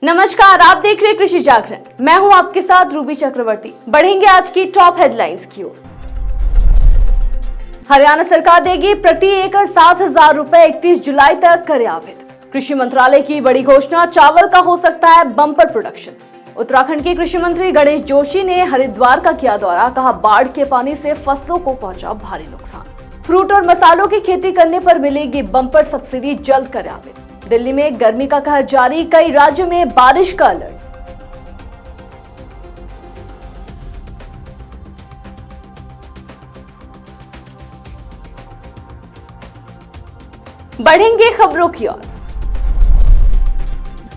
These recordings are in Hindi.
नमस्कार, आप देख रहे हैं कृषि जागरण। मैं हूं आपके साथ रूबी चक्रवर्ती। बढ़ेंगे आज की टॉप हेडलाइंस की ओर। हरियाणा सरकार देगी प्रति एकड़ 7,000 रुपए 31 जुलाई तक, करे आवेदन। कृषि मंत्रालय की बड़ी घोषणा, चावल का हो सकता है बम्पर प्रोडक्शन। उत्तराखंड के कृषि मंत्री गणेश जोशी ने हरिद्वार का किया दौरा, कहा बाढ़ के पानी से फसलों को पहुंचा भारी नुकसान। फ्रूट और मसालों की खेती करने पर मिलेगी बम्पर सब्सिडी, जल्द करे आवेदन। दिल्ली में गर्मी का कहर जारी, कई राज्यों में बारिश का अलर्ट। बढ़ेंगे खबरों की ओर।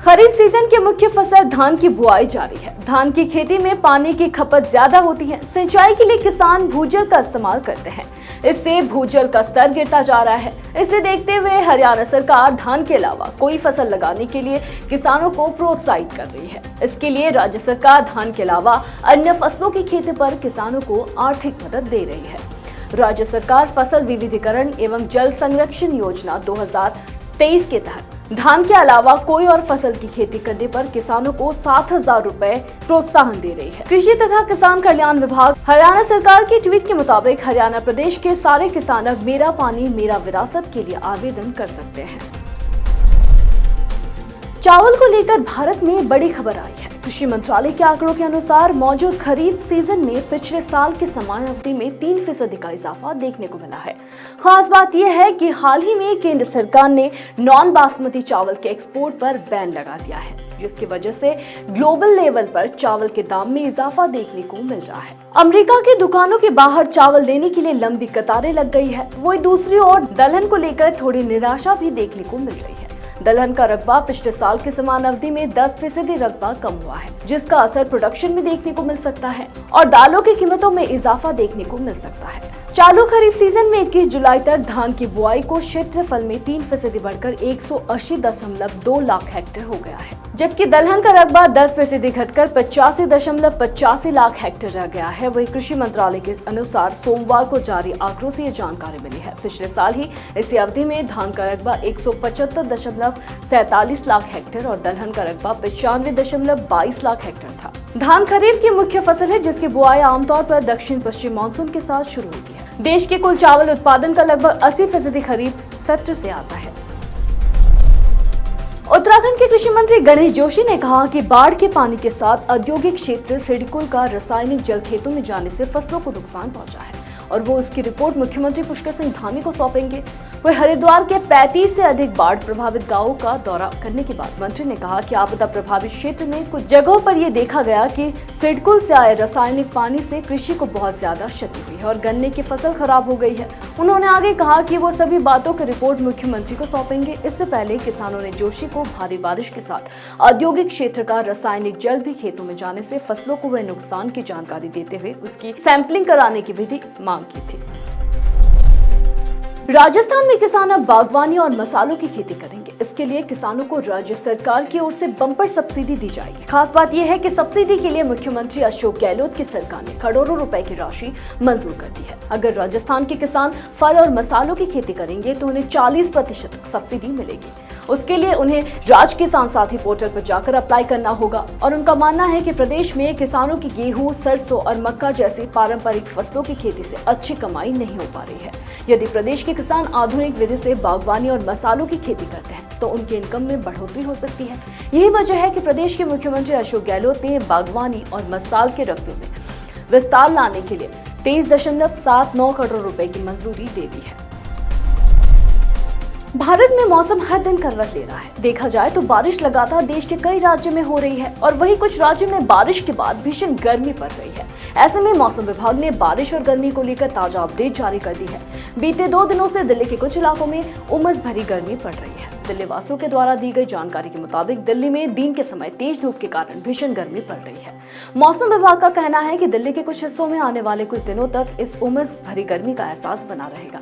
खरीफ सीजन की मुख्य फसल धान की बुआई जारी है। धान की खेती में पानी की खपत ज्यादा होती है। सिंचाई के लिए किसान भूजल का इस्तेमाल करते हैं। इससे भूजल का स्तर गिरता जा रहा है। इसे देखते हुए हरियाणा सरकार धान के अलावा कोई फसल लगाने के लिए किसानों को प्रोत्साहित कर रही है। इसके लिए राज्य सरकार धान के अलावा अन्य फसलों की खेती पर किसानों को आर्थिक मदद दे रही है। राज्य सरकार फसल विविधीकरण एवं जल संरक्षण योजना 2023 के तहत धान के अलावा कोई और फसल की खेती करने पर किसानों को 7,000 रुपए प्रोत्साहन दे रही है। कृषि तथा किसान कल्याण विभाग हरियाणा सरकार के ट्वीट के मुताबिक हरियाणा प्रदेश के सारे किसान अब मेरा पानी मेरा विरासत के लिए आवेदन कर सकते हैं। चावल को लेकर भारत में बड़ी खबर आई है। कृषि मंत्रालय के आंकड़ों के अनुसार मौजूद खरीफ सीजन में पिछले साल के समान अवधि में 3% का इजाफा देखने को मिला है। खास बात यह है कि हाल ही में केंद्र सरकार ने नॉन बासमती चावल के एक्सपोर्ट पर बैन लगा दिया है, जिसकी वजह से ग्लोबल लेवल पर चावल के दाम में इजाफा देखने को मिल रहा है। अमेरिका की दुकानों के बाहर चावल लेने के लिए लंबी कतारें लग गई है। वहीं दूसरी ओर दलहन को लेकर थोड़ी निराशा भी देखने को मिल रही है। दलहन का रकबा पिछले साल के समान अवधि में 10% रकबा कम हुआ है, जिसका असर प्रोडक्शन में देखने को मिल सकता है और दालों की कीमतों में इजाफा देखने को मिल सकता है। चालू खरीफ सीजन में 21 जुलाई तक धान की बुआई को क्षेत्रफल में 3% बढ़कर 180.2 लाख हेक्टेयर हो गया है, जबकि दलहन का रकबा 10% घटकर 85.85 लाख हेक्टेयर रह गया है। वही कृषि मंत्रालय के अनुसार सोमवार को जारी आंकड़ों से ये जानकारी मिली है। पिछले साल ही इसी अवधि में धान का रकबा 175.47 लाख हेक्टेयर और दलहन का रकबा 95.22 लाख हेक्टेयर था। धान खरीफ की मुख्य फसल है, जिसकी बुआई आमतौर पर दक्षिण पश्चिम मानसून के साथ शुरू होती है। देश के कुल चावल उत्पादन का लगभग 80% खरीफ सत्र से आता है। उत्तराखंड के कृषि मंत्री गणेश जोशी ने कहा कि बाढ़ के पानी के साथ औद्योगिक क्षेत्र सिडकुल का रासायनिक जल खेतों में जाने से फसलों को नुकसान पहुंचा है और वो उसकी रिपोर्ट मुख्यमंत्री पुष्कर सिंह धामी को सौंपेंगे। वह हरिद्वार के 35 से अधिक बाढ़ प्रभावित गांवों का दौरा करने के बाद मंत्री ने कहा कि आपदा प्रभावित क्षेत्र में कुछ जगहों पर यह देखा गया कि सिडकुल से आए रासायनिक पानी से कृषि को बहुत ज्यादा क्षति हुई है और गन्ने की फसल खराब हो गई है। उन्होंने आगे कहा कि वो सभी बातों की रिपोर्ट मुख्यमंत्री को सौंपेंगे। इससे पहले किसानों ने जोशी को भारी बारिश के साथ औद्योगिक क्षेत्र का रासायनिक जल भी खेतों में जाने से फसलों को हुए नुकसान की जानकारी देते हुए उसकी सैंपलिंग कराने की भी मांग की थी। राजस्थान में किसान अब बागवानी और मसालों की खेती करेंगे। इसके लिए किसानों को राज्य सरकार की ओर से बम्पर सब्सिडी दी जाएगी। खास बात यह है कि सब्सिडी के लिए मुख्यमंत्री अशोक गहलोत की सरकार ने करोड़ों रुपए की राशि मंजूर कर दी है। अगर राजस्थान के किसान फल और मसालों की खेती करेंगे तो उन्हें 40% सब्सिडी मिलेगी। उसके लिए उन्हें राज किसान साथी पोर्टल पर जाकर अप्लाई करना होगा और उनका मानना है कि प्रदेश में किसानों की गेहूं, सरसों और मक्का जैसी पारंपरिक फसलों की खेती से अच्छी कमाई नहीं हो पा रही है। यदि प्रदेश के किसान आधुनिक विधि से बागवानी और मसालों की खेती करते हैं तो उनकी इनकम में बढ़ोतरी हो सकती है। यही वजह है कि प्रदेश के मुख्यमंत्री अशोक गहलोत ने बागवानी और मसाल के रकबे में विस्तार लाने के लिए 23.79 करोड़ रुपए की मंजूरी दे दी है। भारत में मौसम हर दिन करवट ले रहा है। देखा जाए तो बारिश लगातार देश के कई राज्यों में हो रही है और वहीं कुछ राज्यों में बारिश के बाद भीषण गर्मी पड़ रही है। ऐसे में मौसम विभाग ने बारिश और गर्मी को लेकर ताजा अपडेट जारी कर दी है। बीते 2 दिनों से दिल्ली के कुछ इलाकों में उमस भरी गर्मी पड़ रही है। दिल्ली वासियों के द्वारा दी गई जानकारी के मुताबिक दिल्ली में दिन के समय तेज धूप के कारण भीषण गर्मी पड़ रही है। मौसम विभाग का कहना है कि दिल्ली के कुछ हिस्सों में आने वाले कुछ दिनों तक इस उमस भरी गर्मी का एहसास बना रहेगा।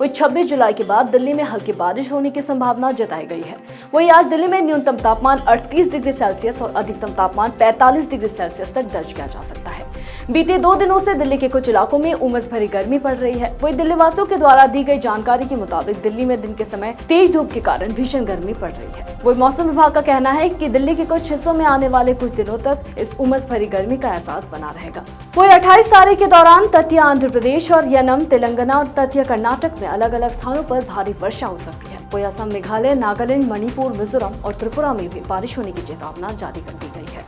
वही 26 जुलाई के बाद दिल्ली में हल्की बारिश होने की संभावना जताई गई है। वही आज दिल्ली में न्यूनतम तापमान 38 डिग्री सेल्सियस और अधिकतम तापमान 45 डिग्री सेल्सियस तक दर्ज किया जा सकता है। बीते 2 दिनों से दिल्ली के कुछ इलाकों में उमस भरी गर्मी पड़ रही है। वहीं दिल्ली वासियों के द्वारा दी गई जानकारी के मुताबिक दिल्ली में दिन के समय तेज धूप के कारण भीषण गर्मी पड़ रही है। वही मौसम विभाग का कहना है कि दिल्ली के कुछ हिस्सों में आने वाले कुछ दिनों तक इस उमस भरी गर्मी का एहसास बना रहेगा। वही 28 तारीख के दौरान तटीय आंध्र प्रदेश और यनम, तेलंगाना और तटीय कर्नाटक में अलग अलग स्थानों पर भारी वर्षा हो सकती है। वही असम, मेघालय, नागालैंड, मणिपुर, मिजोरम और त्रिपुरा में भी बारिश होने की चेतावनी जारी कर दी गई है।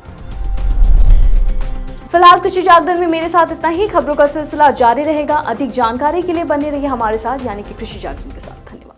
फिलहाल कृषि जागरण में मेरे साथ इतना ही। खबरों का सिलसिला जारी रहेगा। अधिक जानकारी के लिए बने रहिए हमारे साथ, यानी कि कृषि जागरण के साथ। धन्यवाद।